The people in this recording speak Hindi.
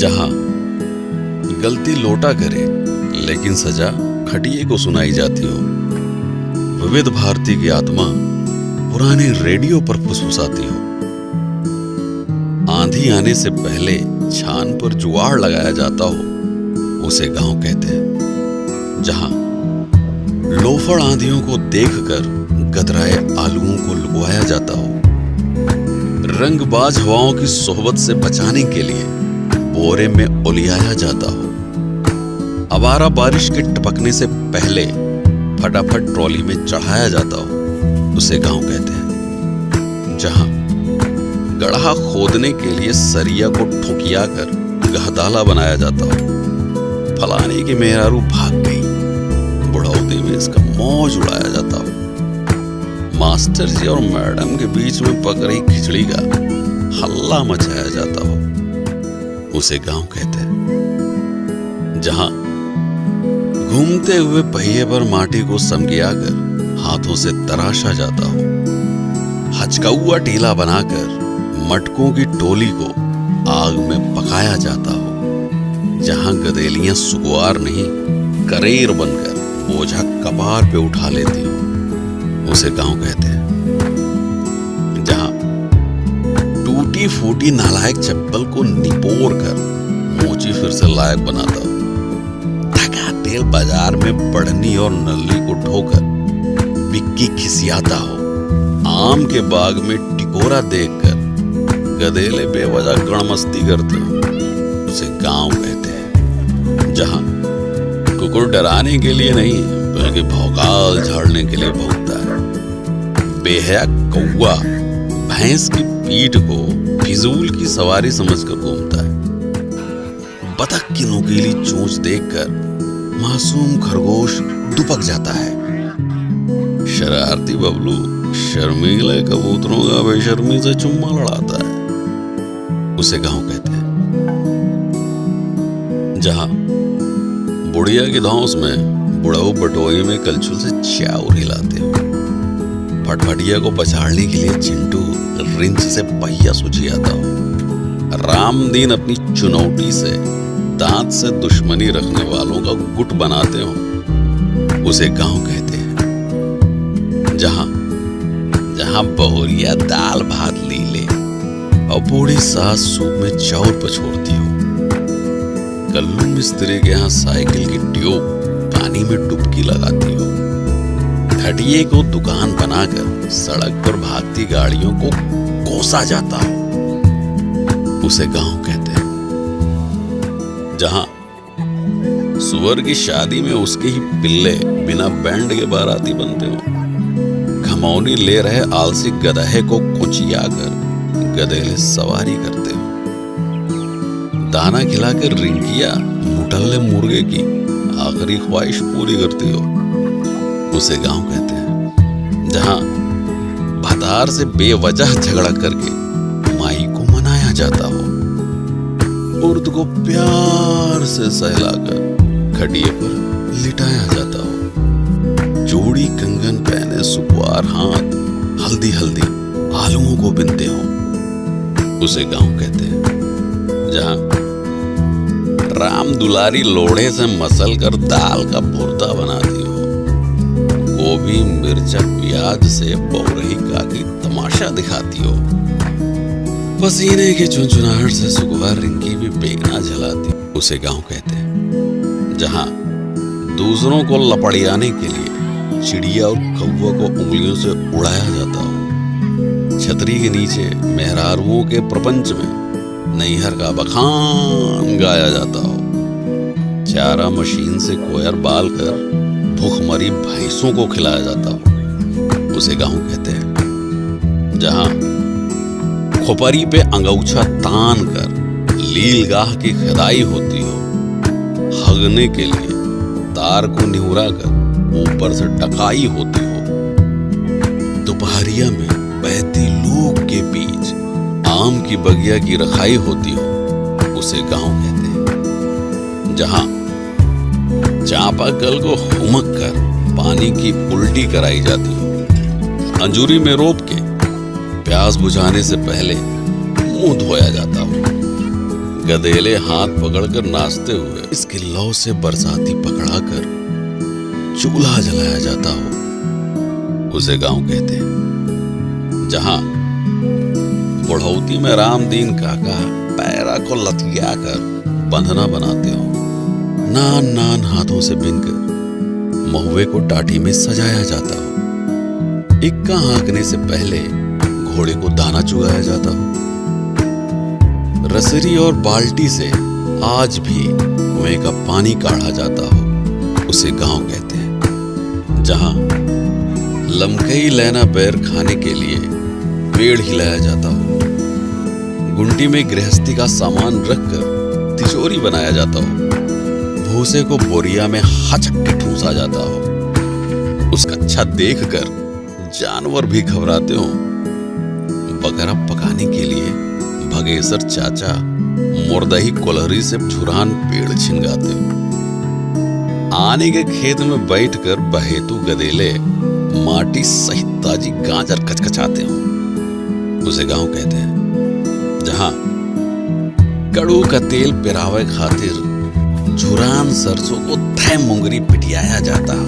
जहां गलती लोटा करे लेकिन सजा खटिए को सुनाई जाती हो, विविध भारती की आत्मा पुराने रेडियो पर फुसफुसाती हो, आंधी आने से पहले छान पर जुआड़ लगाया जाता हो, उसे गांव कहते हैं। जहां लोफड़ आंधियों को देखकर गदराए आलुओं को लुकवाया जाता हो, रंगबाज हवाओं की सोहबत से बचाने के लिए बोरे में उलियाया जाता हो, आवारा बारिश के टपकने से पहले फटाफट ट्रॉली में चढ़ाया जाता हो, उसे गांव कहते हैं। जहां गड्ढा खोदने के लिए सरिया को ठोकिया कर गहदाला बनाया जाता हो, फलाने की मेहरारू भाग गई, बुढ़ौती में इसका मौज उड़ाया जाता हो, मास्टर जी और मैडम के बीच में पक रही खिचड़ी का हल्ला मचाया जाता हो, उसे गांव कहते हैं। जहां घूमते हुए पहिए पर माटी को समगिया कर हाथों से तराशा जाता हो, हचकौआ टीला बनाकर मटकों की टोली को आग में पकाया जाता हो, जहां गदेलियां सुकुआर नहीं करेर बनकर बोझा कपार पे उठा लेती हो, उसे गांव कहते हैं। जहां टूटी फूटी नालायक चप्पल को निपोर कर मोची फिर से लायक बनाता हो, थका तेल बाजार में बढ़नी और नल्ली को ठोकर बिक्की खिसियाता हो, आम के बाग में टिकोरा देखकर गधेले बेवजह गणमस्ती करते हो, उसे गांव कहते हैं। जहां कुकुर डराने के लिए नहीं बल्कि भौकाल झाड़ने के लिए भौंकता है, बेहया कौवा भैंस की पीठ को फिजूल की सवारी समझकर घूमता है, बतख की नुकीली चोंच देखकर मासूम खरगोश दुपक जाता है, शरारती बबलू शर्मीले कबूतरों का बेशर्मी से चुम्मा लड़ाता है, उसे गांव कहते हैं। जहां बुढ़िया की धौंस में बुढ़ऊ बटोई में कलछुल से चाउर हिलाते हो, फटफटिया को पछाड़ने के लिए चिंटू रिंच से पहिया सुझियाता हो, रामदीन अपनी चुनौती से दांत से दुश्मनी रखने वालों का गुट बनाते हो, उसे गांव कहते हैं। जहां बहुरिया दाल भात लीले और बूढ़ी सास सूप में चाउर पछोड़ती हो, कल्लू मिस्त्री के यहाँ साइकिल की ट्यूब पानी में डुबकी लगाती हो, खटिये को दुकान बनाकर सड़क पर भागती गाड़ियों को कोसा जाता हो, उसे गांव कहते हैं। जहां सुअर की शादी में उसके ही पिल्ले बिना बैंड के बाराती बनते हो, घमौनी ले रहे आलसी गधे को कुचियाकर गधेले सवारी करते हो, दाना खिलाकर रिंकिया मुटल्ले मुर्गे की आखिरी ख्वाहिश पूरी करती हो, उसे गांव कहते हैं। जहां भतार से बेवजह झगड़ा करके माई को मनाया जाता हो, उर्द को प्यार से सहलाकर खटिये पर लिटाया जाता हो, जोड़ी कंगन पहने सुकुआर हाथ हल्दी हल्दी आलुओं को बिनते हो, उसे गांव कहते हैं। जहां राम दुलारी लोढ़े से मसल कर दाल का भुर्ता बनाती हो, गोभी मिर्चा प्याज से बहुरही काकी तमाशा दिखाती हो, पसीने की चुनचुनाहट से सुकुआर रिंकी भी बेगना जलाती, उसे गांव कहते हैं। जहां दूसरों को लपड़ियाने के लिए चिड़िया और कौवा को उंगलियों से उड़ाया जाता हो, छतरी के नीचे मेहरारुओं के प्रपंच में नैहर का बखान गाया जाता हो, चारा मशीन से कोयर बाल कर भूखमरी भैंसों को खिलाया जाता हो, उसे गांव कहते हैं। जहां खोपरी पे अंगौछा तान कर लीलगाह की खदाई होती हो, हगने के लिए तार को निहुरा कर ऊपर से टकाई होती हो, दोपहरिया में बहती लूक के बीच आम की बगिया की रखाई होती हो, उसे गांव कहते हैं। जहां चापाकल को हुमक कर पानी की उल्टी कराई जाती हो, अंजूरी में रोप के प्यास बुझाने से पहले मुंह धोया जाता हो, गधेले हाथ पकड़कर नाचते हुए इस किल्लौ से बरसाती पकड़ाकर चूल्हा जलाया जाता हो, उसे गांव कहते हैं। जहां बुढ़ौती में रामदीन काका पैरा को लथिया कर बंधना बनाते हो, नान नान हाथों से बिनकर महुए को टाटी में सजाया जाता हो, इक्का हाँकने से पहले घोड़े को दाना चुगाया जाता हो, रसरी और बाल्टी से आज भी कुएं का पानी काढ़ा जाता हो, उसे गांव कहते हैं। जहां लमकई लैना बैर खाने के लिए पेड़ हिलाया जाता हो, गुंडी में गृहस्थी का सामान रखकर तिजोरी बनाया जाता हो, भूसे को बोरिया में हचक के ठूसा जाता हो, उसका छत देखकर जानवर भी घबराते हो, बकरा पकाने के लिए भगेसर चाचा मुर्दही कोलहरी से झुरान पेड़ छिनगाते हो, आने के खेत में बैठकर बहेतु गधेले माटी सहित ताजी गाजर कचकचाते हो, उसे गांव कहते हैं। जहां कड़ू का तेल पिरावे खातिर झुरान सरसों को थै मुंगरी पिटियाया जाता हो,